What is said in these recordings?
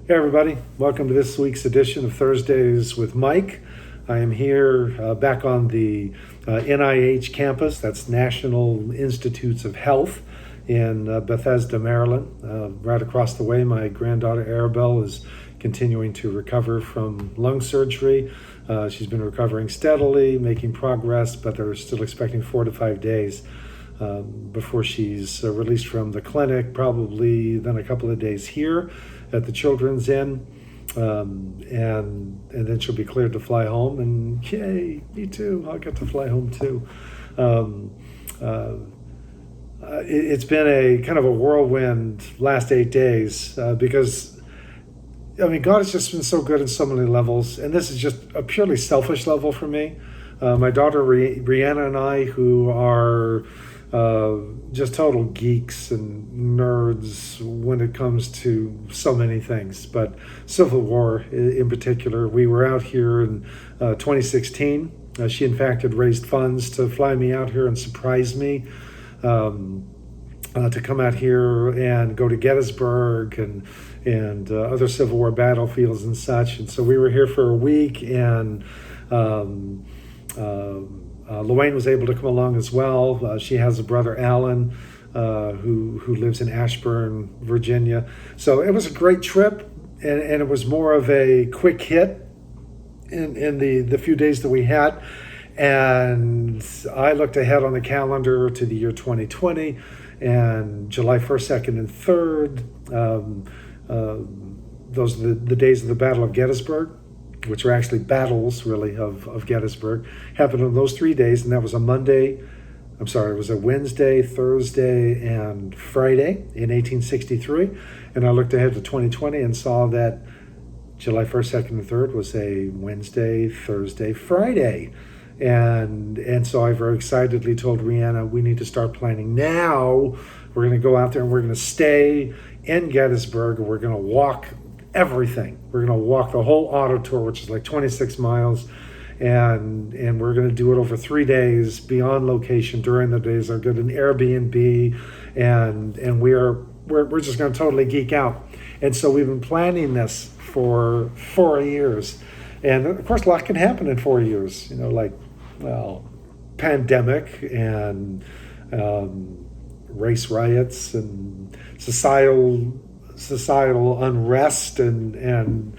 Hey, everybody. Welcome to this week's edition of Thursdays with Mike. I am here back on the NIH campus, that's National Institutes of Health in Bethesda, Maryland. Right across the way, my granddaughter Arabelle is continuing to recover from lung surgery. She's been recovering steadily, making progress, but they're still expecting 4 to 5 days before she's released from the clinic, probably then a couple of days here at the Children's Inn, and then she'll be cleared to fly home. And yay, me too! I'll get to fly home too. Um, uh, it's been a kind of a whirlwind last 8 days because I mean God has just been so good in so many levels, and this is just a purely selfish level for me. My daughter Rihanna and I, who are just total geeks and nerds when it comes to so many things, but Civil War in particular. We were out here in 2016. She, in fact, had raised funds to fly me out here and surprise me. To come out here and go to Gettysburg and other Civil War battlefields and such. And so we were here for a week, and Luane was able to come along as well. She has a brother, Alan, who lives in Ashburn, Virginia. So it was a great trip, and it was more of a quick hit in the few days that we had. And I looked ahead on the calendar to the year 2020, and July 1st, 2nd, and 3rd. Those are the days of the Battle of Gettysburg, which are actually battles, really, of Gettysburg, happened on those 3 days, and that was it was a Wednesday, Thursday, and Friday in 1863. And I looked ahead to 2020 and saw that July 1st, 2nd, and 3rd was a Wednesday, Thursday, Friday. And so I very excitedly told Rihanna, we need to start planning now. We're going to go out there and we're going to stay in Gettysburg, and we're going to walk everything. We're going to walk the whole auto tour, which is like 26 miles, and we're going to do it over 3 days beyond location. During the days, I'll get an Airbnb, and we're just going to totally geek out. And so we've been planning this for 4 years, and of course, a lot can happen in 4 years. Pandemic and race riots and societal unrest, and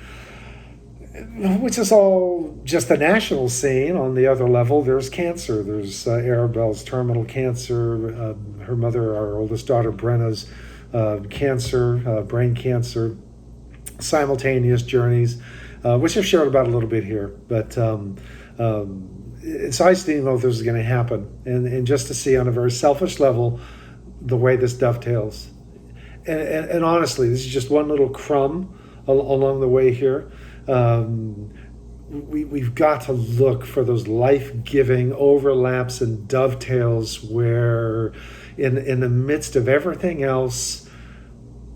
which is all just the national scene. On the other level, there's cancer. There's Arabelle's terminal cancer. Her mother, our oldest daughter, Brenna's cancer, brain cancer. Simultaneous journeys, which I've shared about a little bit here. But it's nice to know this is going to happen, and just to see on a very selfish level the way this dovetails. And honestly, this is just one little crumb along the way here. We've got to look for those life-giving overlaps and dovetails where in the midst of everything else,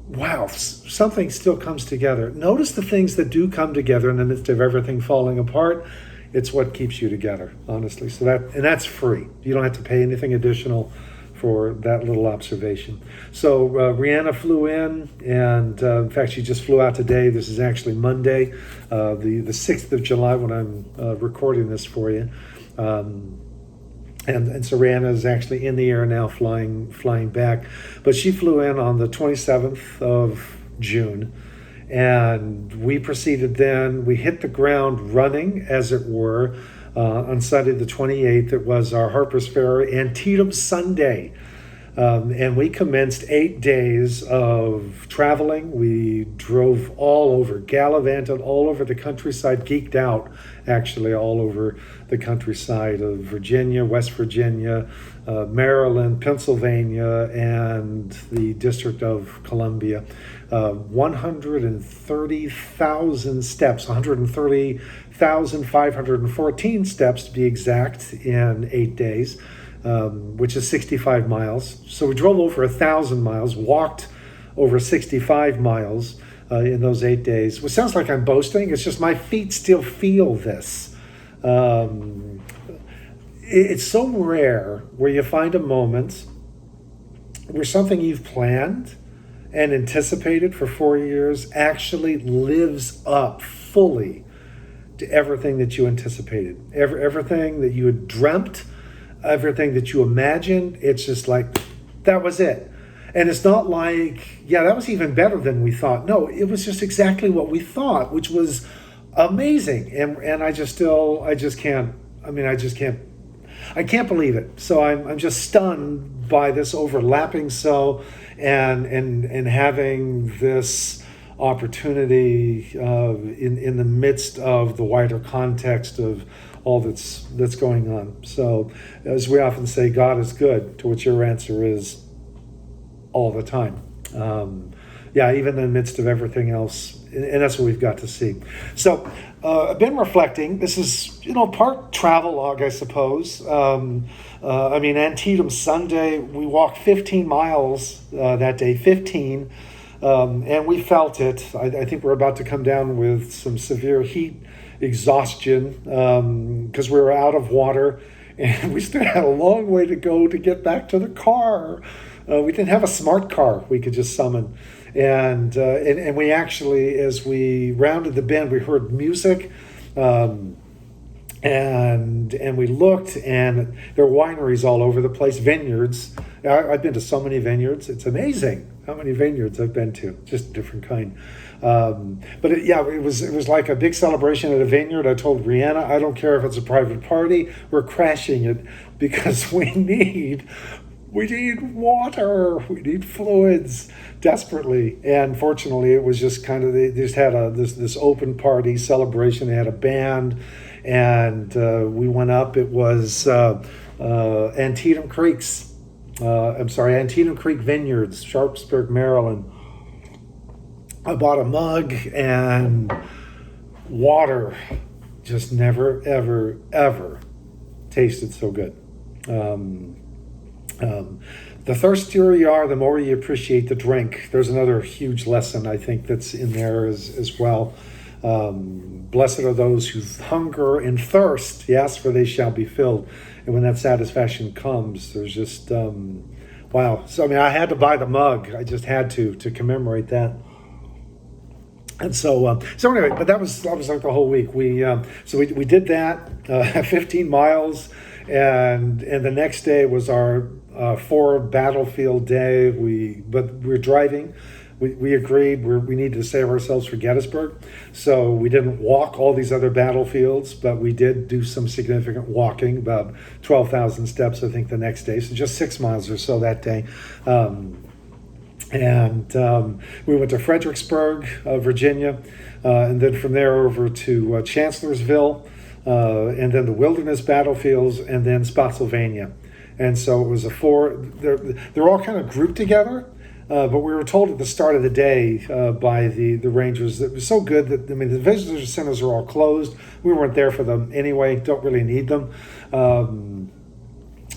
wow, something still comes together. Notice the things that do come together in the midst of everything falling apart. It's what keeps you together, honestly. That's free. You don't have to pay anything additional for that little observation. So Rihanna flew in, and in fact, she just flew out today. This is actually Monday, the 6th of July when I'm recording this for you. And so Rihanna is actually in the air now, flying back. But she flew in on the 27th of June, and we proceeded then. We hit the ground running, as it were, on Sunday the 28th. It was our Harper's Ferry Antietam Sunday. And we commenced 8 days of traveling. We drove all over, gallivanted all over the countryside, geeked out actually all over the countryside of Virginia, West Virginia, Maryland, Pennsylvania, and the District of Columbia. 130,000 steps, 130,514 steps to be exact, in 8 days. Which is 65 miles. So we drove over 1,000 miles, walked over 65 miles in those 8 days, which sounds like I'm boasting. It's just my feet still feel this. It's so rare where you find a moment where something you've planned and anticipated for 4 years actually lives up fully to everything that you anticipated. Everything that you had dreamt, everything that you imagined, it's just like, that was it. And it's not like, yeah, that was even better than we thought. No, it was just exactly what we thought, which was amazing. And I just can't, I can't believe it. So I'm just stunned by this overlapping and having this opportunity in the midst of the wider context of all that's going on. So, as we often say, God is good, to which your answer is all the time. Even in the midst of everything else, and that's what we've got to see. So, I've been reflecting. This is, part travelogue, I suppose. Antietam Sunday, we walked 15 miles that day, 15. And we felt it. I think we're about to come down with some severe heat exhaustion because we were out of water, and we still had a long way to go to get back to the car. We didn't have a smart car we could just summon. And we actually, as we rounded the bend, we heard music. And we looked, and there are wineries all over the place, vineyards. I've been to so many vineyards. It's amazing how many vineyards I've been to, just a different kind. It was like a big celebration at a vineyard. I told Rihanna, I don't care if it's a private party, we're crashing it because we need water, we need fluids desperately. And fortunately, it was just kind of, they just had this open party celebration. They had a band, and we went up. It was Antietam Creek Vineyards, Sharpsburg, Maryland. I bought a mug, and water just never, ever, ever tasted so good. The thirstier you are, the more you appreciate the drink. There's another huge lesson, I think, that's in there as well. Blessed are those who hunger and thirst, yes, for they shall be filled. And when that satisfaction comes, there's just, wow. So, I had to buy the mug. I just had to commemorate that. And so anyway, but that was like the whole week. We did that, 15 miles, and the next day was our 4 battlefield day. But we're driving. We agreed we needed to save ourselves for Gettysburg, so we didn't walk all these other battlefields, but we did do some significant walking, about 12,000 steps, I think, the next day. So just 6 miles or so that day. We went to Fredericksburg, Virginia, and then from there over to Chancellorsville, and then the Wilderness battlefields, and then Spotsylvania. And so it was they're all kind of grouped together, but we were told at the start of the day by the Rangers that it was so good that, the visitor centers are all closed. We weren't there for them anyway, don't really need them.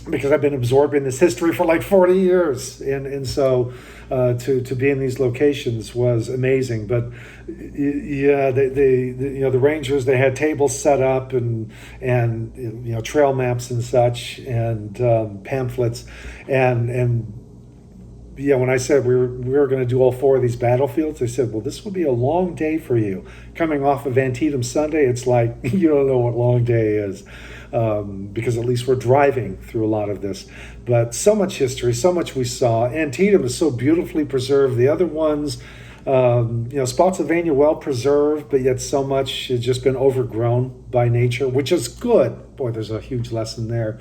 Because I've been absorbed in this history for like 40 years. And so to be in these locations was amazing. But yeah, the Rangers, they had tables set up and trail maps and such, and pamphlets. And yeah, when I said we were going to do all 4 of these battlefields, they said, well, this will be a long day for you. Coming off of Antietam Sunday, it's like, you don't know what long day is. Because at least we're driving through a lot of this. But so much history, so much we saw. Antietam is so beautifully preserved. The other ones, Spotsylvania, well preserved, but yet so much has just been overgrown by nature, which is good. Boy, there's a huge lesson there.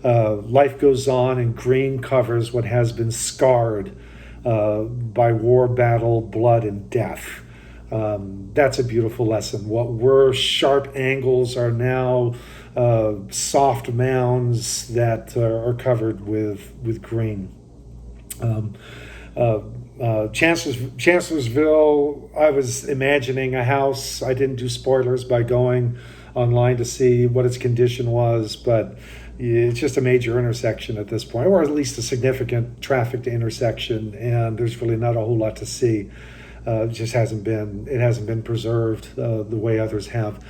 Life goes on, and green covers what has been scarred by war, battle, blood, and death. That's a beautiful lesson. What were sharp angles are now soft mounds that are covered with green. Chancellorsville, I was imagining a house. I didn't do spoilers by going online to see what its condition was, but it's just a major intersection at this point, or at least a significant trafficked intersection, and there's really not a whole lot to see. It just hasn't been preserved the way others have.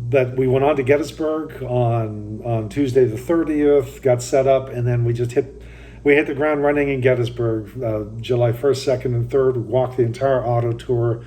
But we went on to Gettysburg on Tuesday the 30th, got set up, and then we we hit the ground running in Gettysburg, July 1st, 2nd, and 3rd. We walked the entire auto tour.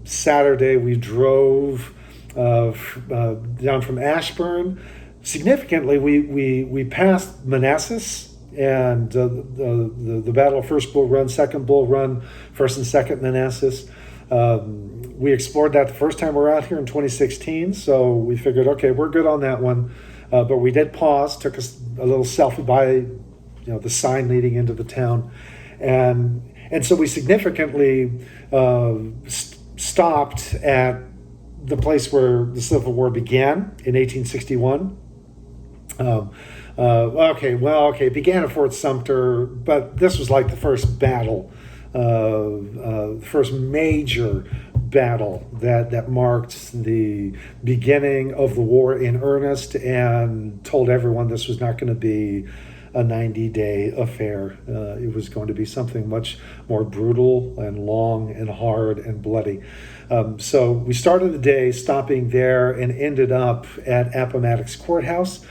Saturday, we drove down from Ashburn. Significantly, we passed Manassas and the Battle of First Bull Run, Second Bull Run, First and Second Manassas. We explored that the first time we were out here in 2016, so we figured, okay, we're good on that one. But we did pause, took a little selfie by, the sign leading into the town, and so we significantly stopped at the place where the Civil War began in 1861. It began at Fort Sumter, but this was like the first battle, first major battle that marked the beginning of the war in earnest, and told everyone this was not going to be a 90-day affair. It was going to be something much more brutal and long and hard and bloody. So we started the day stopping there and ended up at Appomattox Courthouse.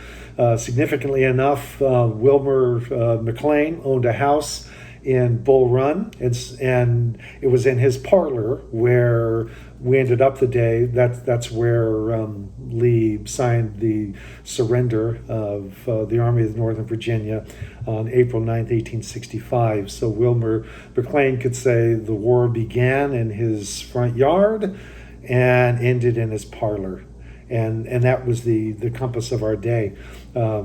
Significantly enough, Wilmer McLean owned a house in Bull Run, and it was in his parlor where we ended up the day. That's where Lee signed the surrender of the Army of Northern Virginia on April 9th, 1865. So Wilmer McLean could say the war began in his front yard and ended in his parlor. And that was the compass of our day. A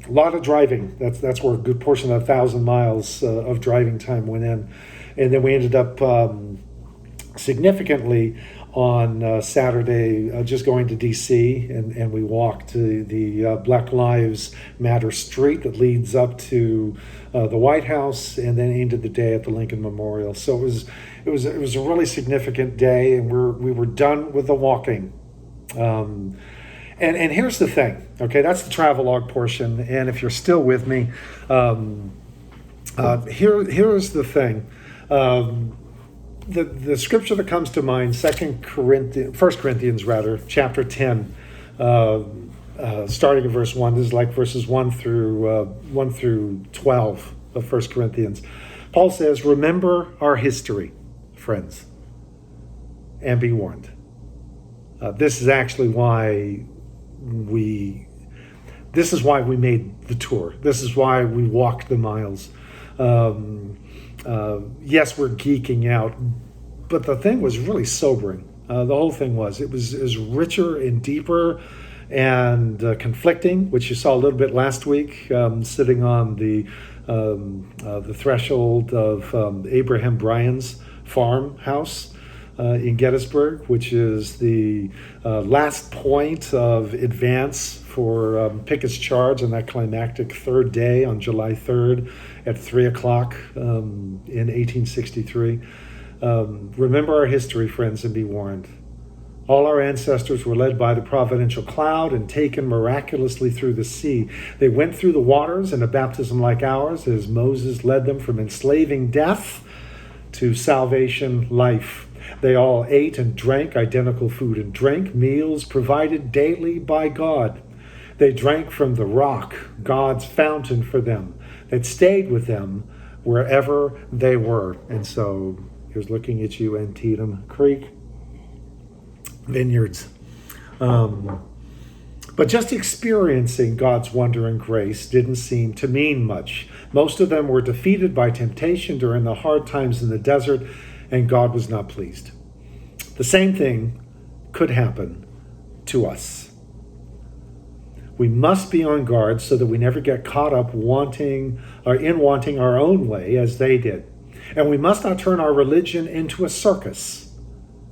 lot of driving. That's where a good portion of 1,000 miles of driving time went in. And then we ended up significantly on Saturday just going to D.C. and we walked to the Black Lives Matter street that leads up to the White House, and then ended the day at the Lincoln Memorial. So it was a really significant day, and we were done with the walking. And here's the thing, okay, that's the travelogue portion. And if you're still with me, here's the thing. The scripture that comes to mind, 1 Corinthians chapter 10, starting at verse 1. This is like verses 1 through 12 of 1 Corinthians. Paul says, "Remember our history, friends, and be warned." This is actually why we made the tour. This is why we walked the miles. Yes, we're geeking out, but the thing was really sobering. The whole thing was richer and deeper and conflicting, which you saw a little bit last week, sitting on the threshold of Abraham Bryan's farmhouse in Gettysburg, which is the last point of advance for Pickett's charge on that climactic third day on July 3rd at 3 o'clock in 1863. Remember our history, friends, and be warned. All our ancestors were led by the providential cloud and taken miraculously through the sea. They went through the waters in a baptism like ours, as Moses led them from enslaving death to salvation life. They all ate and drank identical food and drink, meals provided daily by God. They drank from the rock, God's fountain for them, that stayed with them wherever they were. And so here's looking at you, Antietam Creek Vineyards. But just experiencing God's wonder and grace didn't seem to mean much. Most of them were defeated by temptation during the hard times in the desert, and God was not pleased. The same thing could happen to us. We must be on guard so that we never get caught up wanting our own way as they did. And we must not turn our religion into a circus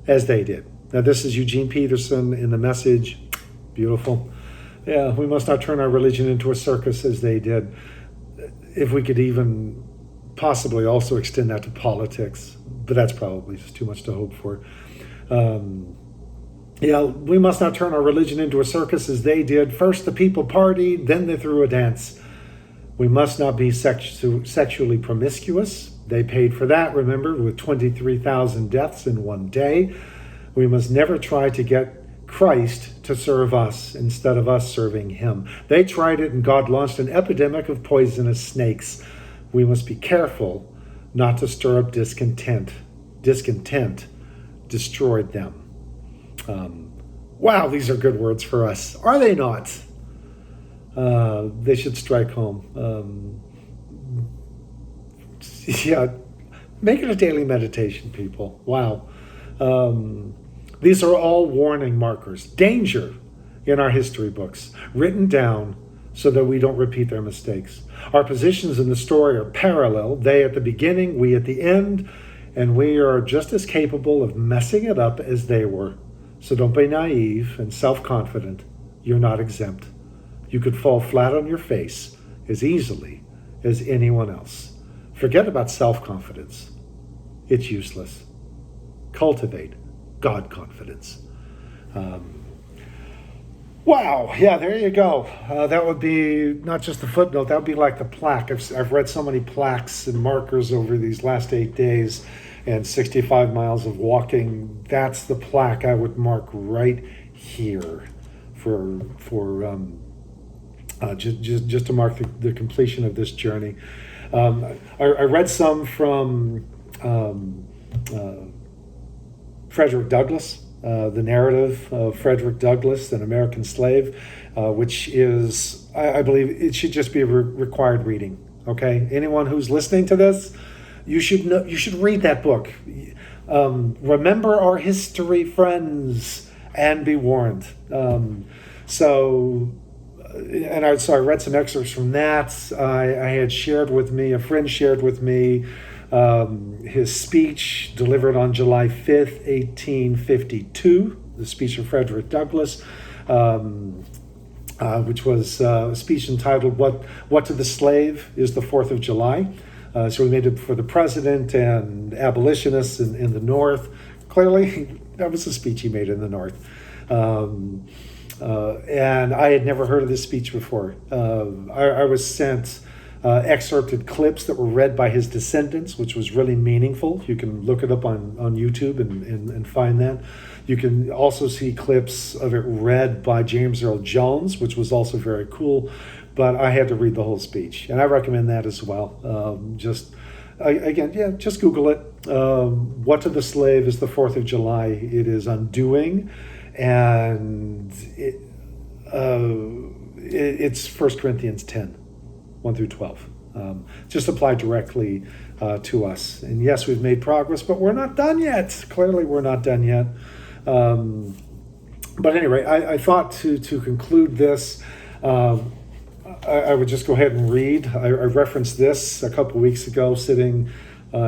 as they did. Now, this is Eugene Peterson in The Message. Beautiful. Yeah, we must not turn our religion into a circus as they did. If we could even possibly also extend that to politics, but that's probably just too much to hope for. We must not turn our religion into a circus as they did. First the people partied, then they threw a dance. We must not be sexually promiscuous. They paid for that, remember, with 23,000 deaths in one day. We must never try to get Christ to serve us instead of us serving him. They tried it, and God launched an epidemic of poisonous snakes. We must be careful not to stir up discontent. Discontent destroyed them. Wow, these are good words for us. Are they not? They should strike home. Yeah, make it a daily meditation, people. Wow. These are all warning markers. Danger in our history books, written down so that we don't repeat their mistakes. Our positions in the story are parallel. They at the beginning, we at the end, and we are just as capable of messing it up as they were. So don't be naive and self-confident. You're not exempt. You could fall flat on your face as easily as anyone else. Forget about self-confidence. It's useless. Cultivate God confidence. Wow, yeah, there you go. That would be not just the footnote, that would be like the plaque. I've read so many plaques and markers over these last 8 days and 65 miles of walking. That's the plaque I would mark right here just to mark the completion of this journey. I read some from Frederick Douglass, the narrative of Frederick Douglass, an American slave, which is, I believe, it should just be a required reading. Okay, anyone who's listening to this, you should read that book. Remember our history, friends, and be warned. So I read some excerpts from that. A friend shared with me his speech delivered on July 5th, 1852, the speech of Frederick Douglass, which was a speech entitled What to the Slave is the 4th of July. So we made it for the president and abolitionists in the North. Clearly, that was a speech he made in the North. And I had never heard of this speech before. I was sent excerpted clips that were read by his descendants, which was really meaningful. You can look it up on YouTube and find that. You can also see clips of it read by James Earl Jones, which was also very cool. But I had to read the whole speech, and I recommend that as well. Just Google it. What to the Slave is the 4th of July. It is undoing, and it's 1 Corinthians 10. 1 through 12. Just apply directly to us. And yes, we've made progress, but we're not done yet. Clearly, we're not done yet. But anyway, I thought to conclude this, I would just go ahead and read. I referenced this a couple weeks ago, sitting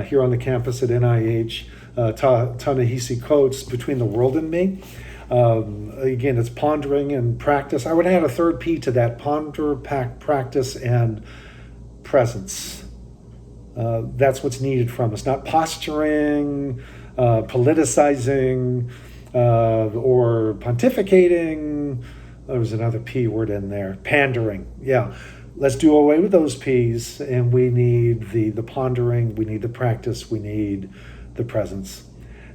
here on the campus at NIH. Ta-Nehisi Coates, Between the World and Me. Again, it's pondering and practice. I would add a third P to that: ponder, practice, and presence. That's what's needed from us, not posturing, politicizing, or pontificating. There was another P word in there: pandering. Yeah, let's do away with those P's, and we need the pondering, we need the practice, we need the presence.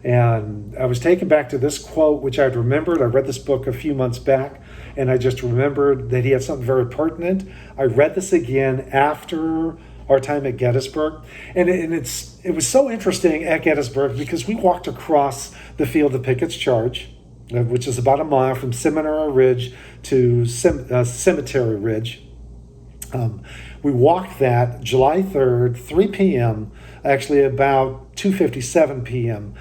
And I was taken back to this quote, which I'd remembered. I read this book a few months back, and I just remembered that he had something very pertinent. I read this again after our time at Gettysburg, and it was so interesting at Gettysburg because we walked across the field of Pickett's Charge, which is about a mile from Seminary Ridge to Cemetery Ridge. We walked that July 3rd, 3 p.m., actually about 2:57 p.m.,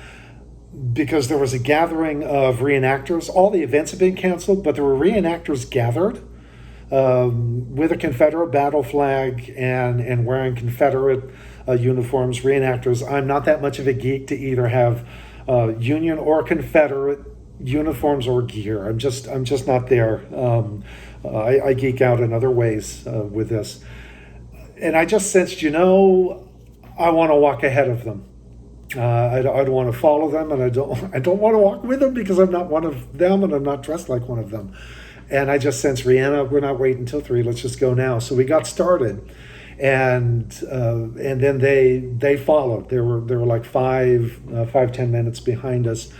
because there was a gathering of reenactors. All the events had been canceled, but there were reenactors gathered with a Confederate battle flag and wearing Confederate uniforms, reenactors. I'm not that much of a geek to either have Union or Confederate uniforms or gear. I'm just not there. I geek out in other ways with this. And I just sensed, I want to walk ahead of them. I don't want to follow them, and I don't want to walk with them because I'm not one of them and I'm not dressed like one of them. And I just sensed, Rihanna, we're not waiting until 3. Let's just go now. So we got started, and then they followed. They were like 5-10 minutes behind us,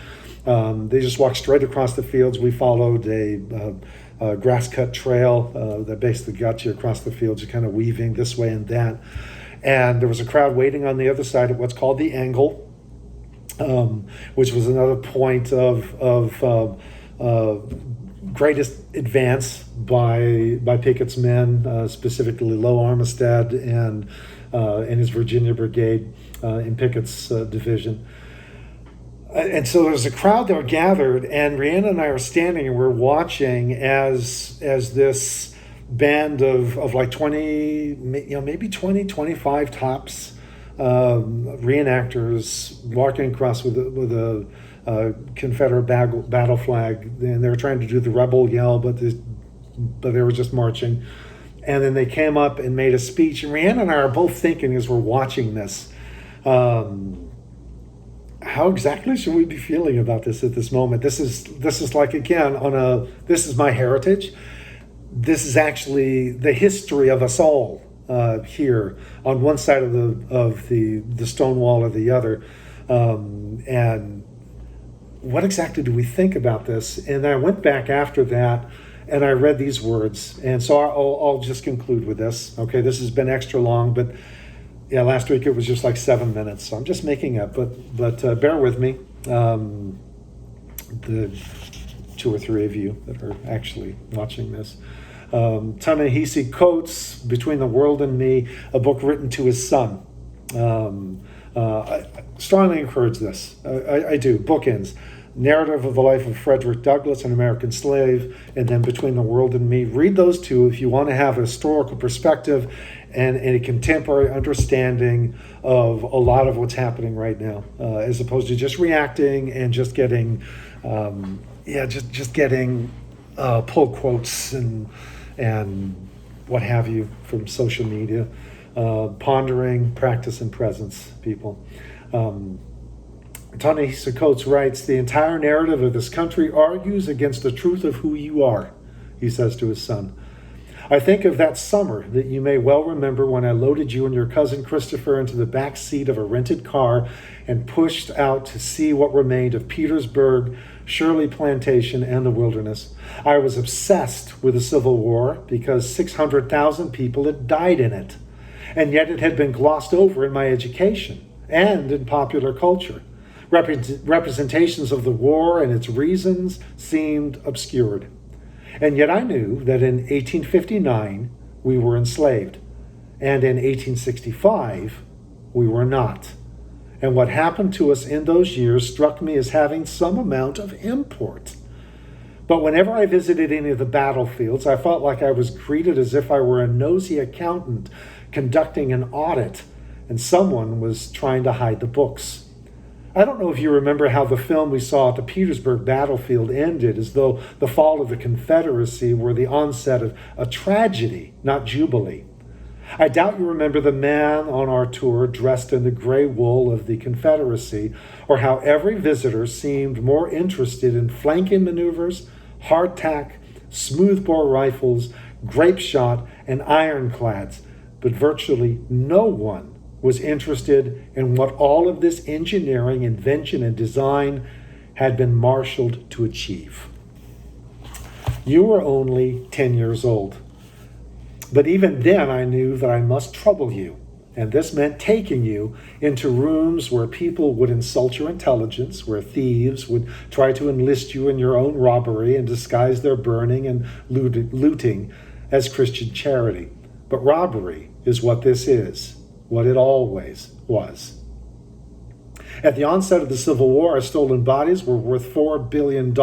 They just walked straight across the fields. We followed a grass-cut trail that basically got you across the fields, you're kind of weaving this way and that. And there was a crowd waiting on the other side at what's called the Angle, which was another point of greatest advance by Pickett's men, specifically Low Armistead and his Virginia Brigade in Pickett's division. And so there's a crowd that were gathered, and Rhiannon and I are standing and we're watching as this band of like 20, maybe 20, 25 tops reenactors walking across with a Confederate battle flag, and they were trying to do the rebel yell, but they were just marching. And then they came up and made a speech, and Rhiannon and I are both thinking as we're watching this, how exactly should we be feeling about this at this moment? This is like, again, this is my heritage. This is actually the history of us all here on one side of the stone wall or the other. And what exactly do we think about this? And I went back after that and I read these words. And so I'll just conclude with this. Okay, this has been extra long, but yeah, last week it was just like 7 minutes. So I'm just making up, but bear with me. The 2 or 3 of you that are actually watching this. Ta-Nehisi quotes Between the World and Me, a book written to his son. I strongly encourage this. I do. Bookends. Narrative of the Life of Frederick Douglass, an American Slave, and then Between the World and Me. Read those two if you want to have a historical perspective and a contemporary understanding of a lot of what's happening right now, as opposed to just reacting and just getting, just getting pull quotes and what have you from social media. Pondering, practice, and presence, people. Ta-Nehisi Coates writes, "The entire narrative of this country argues against the truth of who you are," he says to his son. "I think of that summer that you may well remember when I loaded you and your cousin Christopher into the back seat of a rented car and pushed out to see what remained of Petersburg, Shirley Plantation, and the wilderness. I was obsessed with the Civil War because 600,000 people had died in it, and yet it had been glossed over in my education and in popular culture. Representations of the war and its reasons seemed obscured. And yet I knew that in 1859 we were enslaved, and in 1865 we were not. And what happened to us in those years struck me as having some amount of import. But whenever I visited any of the battlefields, I felt like I was greeted as if I were a nosy accountant conducting an audit, and someone was trying to hide the books. I don't know if you remember how the film we saw at the Petersburg battlefield ended, as though the fall of the Confederacy were the onset of a tragedy, not jubilee. I doubt you remember the man on our tour dressed in the gray wool of the Confederacy, or how every visitor seemed more interested in flanking maneuvers, hardtack, smoothbore rifles, grape shot, and ironclads, but virtually no one was interested in what all of this engineering, invention, and design had been marshaled to achieve. You were only 10 years old. But even then I knew that I must trouble you, and this meant taking you into rooms where people would insult your intelligence, where thieves would try to enlist you in your own robbery and disguise their burning and looting as Christian charity. But robbery is what this is, what it always was. At the onset of the Civil War, our stolen bodies were worth $4 billion,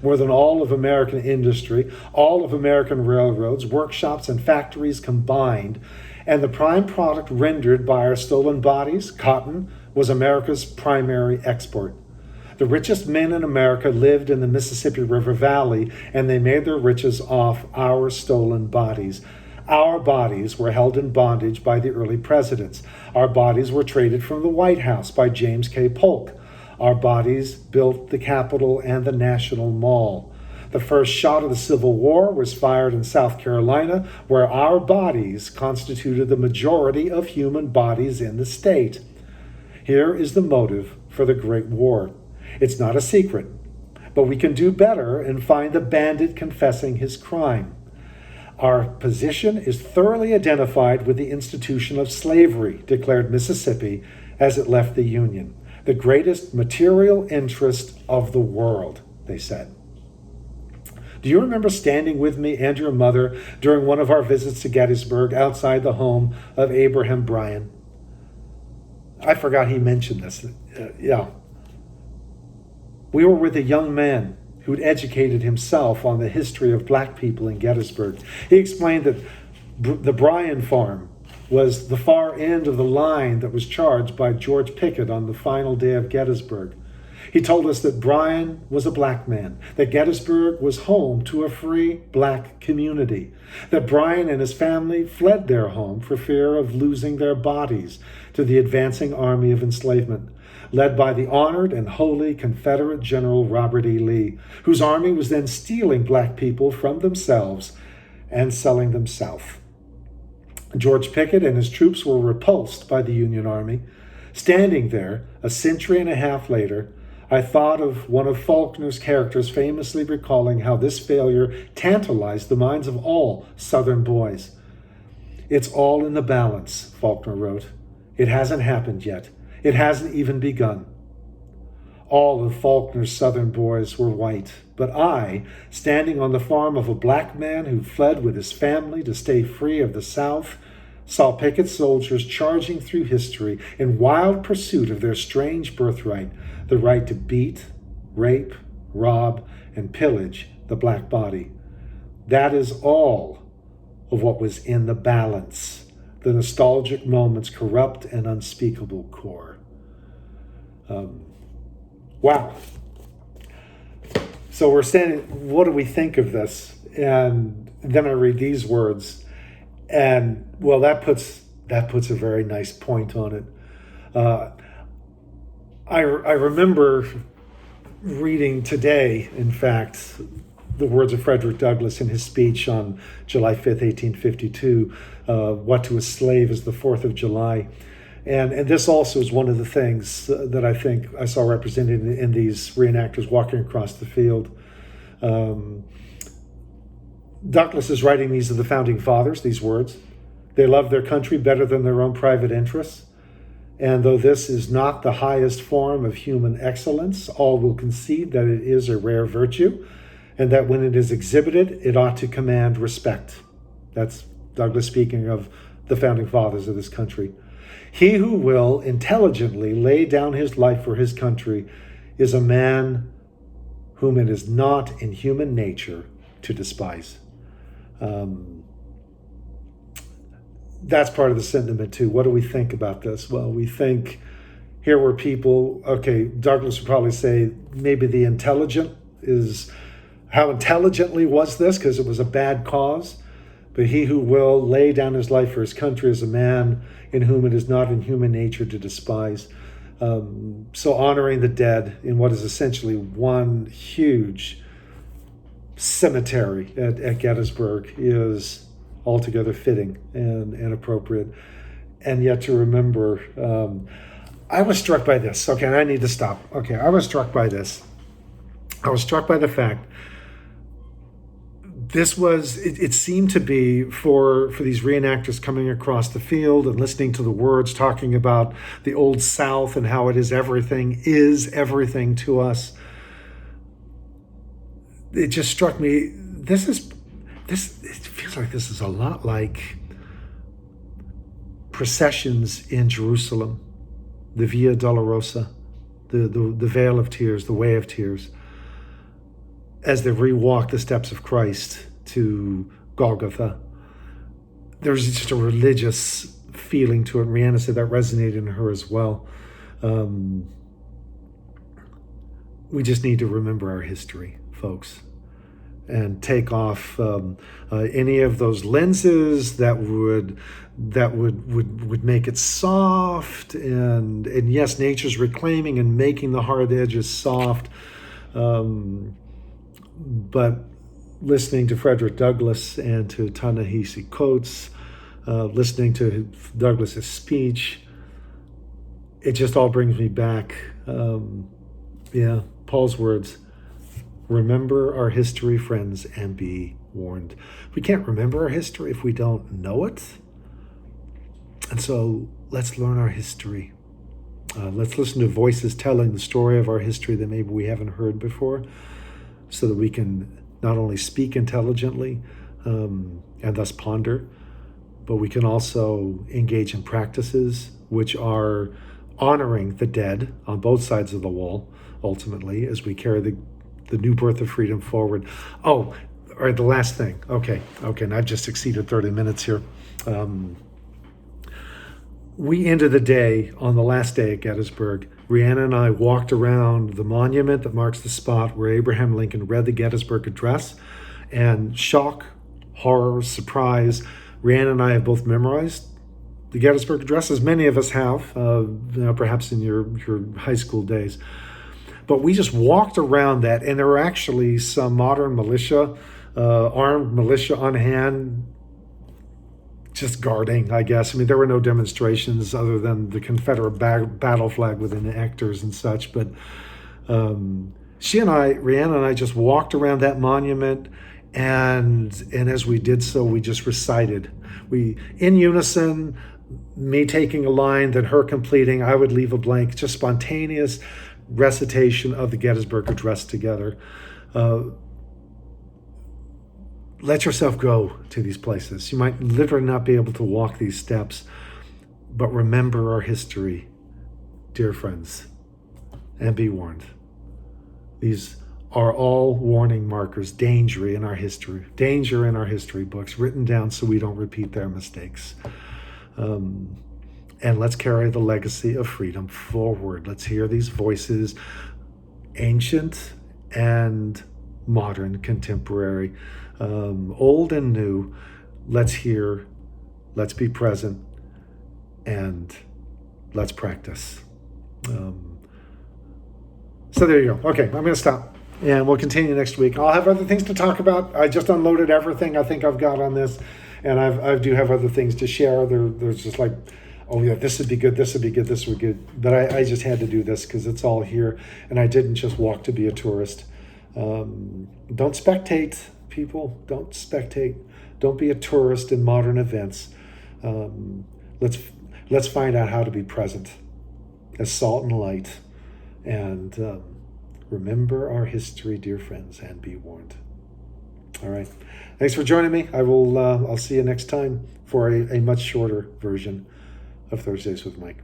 more than all of American industry, all of American railroads, workshops, and factories combined. And the prime product rendered by our stolen bodies, cotton, was America's primary export. The richest men in America lived in the Mississippi River Valley, and they made their riches off our stolen bodies. Our bodies were held in bondage by the early presidents. Our bodies were traded from the White House by James K. Polk. Our bodies built the Capitol and the National Mall. The first shot of the Civil War was fired in South Carolina, where our bodies constituted the majority of human bodies in the state. Here is the motive for the Great War. It's not a secret, but we can do better and find the bandit confessing his crime. Our position is thoroughly identified with the institution of slavery, declared Mississippi as it left the Union. The greatest material interest of the world, they said. Do you remember standing with me and your mother during one of our visits to Gettysburg outside the home of Abraham Bryan? I forgot he mentioned this. Yeah. We were with a young man who'd educated himself on the history of black people in Gettysburg. He explained that the Bryan farm was the far end of the line that was charged by George Pickett on the final day of Gettysburg. He told us that Bryan was a black man, that Gettysburg was home to a free black community, that Bryan and his family fled their home for fear of losing their bodies to the advancing army of enslavement, led by the honored and holy Confederate General Robert E. Lee, whose army was then stealing black people from themselves and selling them south. George Pickett and his troops were repulsed by the Union Army. Standing there, a century and a half later, I thought of one of Faulkner's characters famously recalling how this failure tantalized the minds of all Southern boys. It's all in the balance, Faulkner wrote. It hasn't happened yet. It hasn't even begun. All of Faulkner's Southern boys were white, but I, standing on the farm of a black man who fled with his family to stay free of the South, saw Pickett's soldiers charging through history in wild pursuit of their strange birthright, the right to beat, rape, rob, and pillage the black body. That is all of what was in the balance, the nostalgic moment's corrupt and unspeakable core. Wow. So we're saying, what do we think of this? And then I read these words, and well, that puts a very nice point on it. I remember reading today, in fact, the words of Frederick Douglass in his speech on July 5th, 1852, what to a slave is the 4th of July. And this also is one of the things that I think I saw represented in these reenactors walking across the field. Douglass is writing these to the founding fathers, these words. They love their country better than their own private interests. And though this is not the highest form of human excellence, all will concede that it is a rare virtue, and that when it is exhibited, it ought to command respect. That's Douglass speaking of the founding fathers of this country. He who will intelligently lay down his life for his country is a man whom it is not in human nature to despise. That's part of the sentiment too. What do we think about this? Well, we think here were people, okay, Douglass would probably say maybe the intelligent is, how intelligently was this? Because it was a bad cause. But he who will lay down his life for his country is a man in whom it is not in human nature to despise. So honoring the dead in what is essentially one huge cemetery at Gettysburg is altogether fitting and appropriate. And yet to remember, I was struck by this. Okay, I need to stop. Okay, I was struck by this. I was struck by the fact this was, it seemed to be for these reenactors coming across the field and listening to the words, talking about the Old South and how it is everything to us. It just struck me, it feels like this is a lot like processions in Jerusalem, the Via Dolorosa, the Veil of Tears, the Way of Tears, as they re-walk the steps of Christ to Golgotha. There's just a religious feeling to it. Rihanna said that resonated in her as well. We just need to remember our history, folks, and take off any of those lenses that would make it soft. And yes, nature's reclaiming and making the hard edges soft. But listening to Frederick Douglass and to Ta-Nehisi Coates, listening to Douglass's speech, it just all brings me back Yeah, Paul's words. Remember our history, friends, and be warned. We can't remember our history if we don't know it. And so let's learn our history. Let's listen to voices telling the story of our history that maybe we haven't heard before, so that we can not only speak intelligently and thus ponder, but we can also engage in practices which are honoring the dead on both sides of the wall, ultimately, as we carry the new birth of freedom forward. Oh, all right, the last thing. Okay, and I've just exceeded 30 minutes here. We ended the day on the last day at Gettysburg. Rhiannon and I walked around the monument that marks the spot where Abraham Lincoln read the Gettysburg Address, and shock, horror, surprise, Rhiannon and I have both memorized the Gettysburg Address, as many of us have, perhaps in your high school days. But we just walked around that, and there were actually some modern militia, armed militia on hand, just guarding, I guess. I mean, there were no demonstrations other than the Confederate battle flag within the actors and such. But Rhiannon and I just walked around that monument, and as we did so, we just recited. We, in unison, me taking a line, then her completing, I would leave a blank, just spontaneous recitation of the Gettysburg Address together. Let yourself go to these places. You might literally not be able to walk these steps, but remember our history, dear friends, and be warned. These are all warning markers, danger in our history books, written down so we don't repeat their mistakes. And let's carry the legacy of freedom forward. Let's hear these voices, ancient and modern, contemporary, old and new. Let's hear, let's be present, and let's practice. So there you go. Okay, I'm going to stop, and we'll continue next week. I'll have other things to talk about. I just unloaded everything I think I've got on this, and I do have other things to share. There's just like, oh yeah, this would be good, this would be good, this would be good. But I just had to do this because it's all here, and I didn't just walk to be a tourist. Don't spectate, people. Don't spectate. Don't be a tourist in modern events. Let's find out how to be present as salt and light, and remember our history, dear friends, and be warned. All right. Thanks for joining me. I'll see you next time for a much shorter version of Thursdays with Mike.